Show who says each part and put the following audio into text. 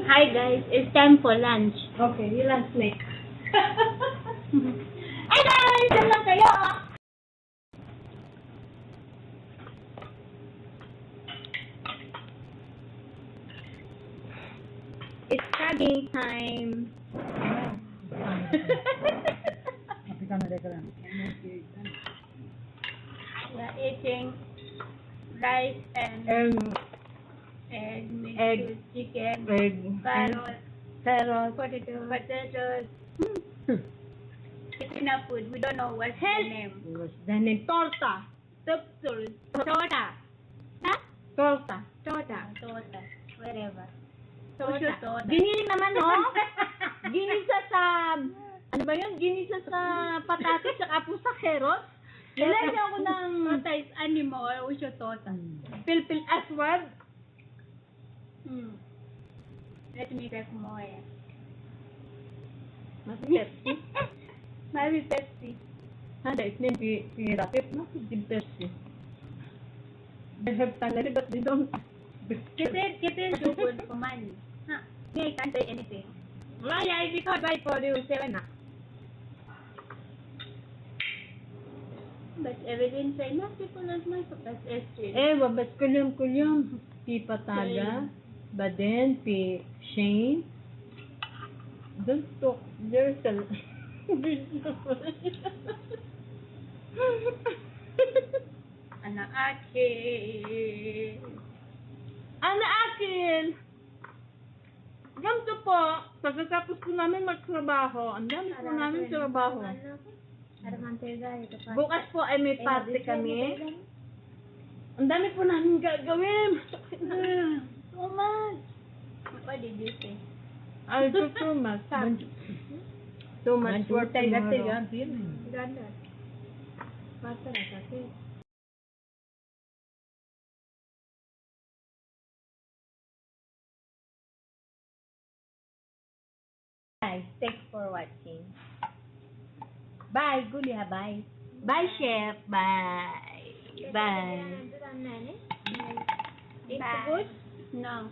Speaker 1: Hi guys, it's time for lunch.
Speaker 2: Okay, you lang snake. Hi guys! Yan lang kayo!
Speaker 1: It's studying time. We're eating rice and egg mixed
Speaker 2: egg,
Speaker 1: with chicken,
Speaker 2: carrot,
Speaker 1: potatoes. It's enough food. We don't know what's the name.
Speaker 2: what's the name? Torta.
Speaker 1: Torta. Huh?
Speaker 2: Torta.
Speaker 1: Torta. Whatever.
Speaker 2: Torta.
Speaker 1: Torta.
Speaker 2: Giniling naman, no? Ginisa sa, ano ba yun? Ginisa sa patatas at po sa carrot. Nilagyan ko ng
Speaker 1: Torta is animal. Usyo torta.
Speaker 2: pilpil aswad.
Speaker 1: Let me take more.
Speaker 2: Pepsi.
Speaker 1: Maybe Pepsi.
Speaker 2: Handa, isnin pirapip. Din Pepsi. They have salary but they don't.
Speaker 1: Kitten is too good for money. Huh? Me, I can't say anything.
Speaker 2: Why I because buy for you 7 na.
Speaker 1: But Evelyn said, no, people don't mind for that's S3.
Speaker 2: Eh, wabas kulyam. Pi Pataga. Baden, Pi Shane. Don't talk. There's a...
Speaker 1: Anak ake.
Speaker 2: Ana akin! Ganito po, pagkatapos po namin magtrabaho, ang dami po namin trabaho. Bukas po ay may party kami. Ang dami po namin gagawin. So much.
Speaker 1: What did you say?
Speaker 2: I'll do too much. Too much work tomorrow.
Speaker 1: Ganda. Basta na kasi.
Speaker 2: Guys, thanks for watching. Bye, Gulia, bye. Bye, Chef. Bye. Bye.
Speaker 1: It's good? No.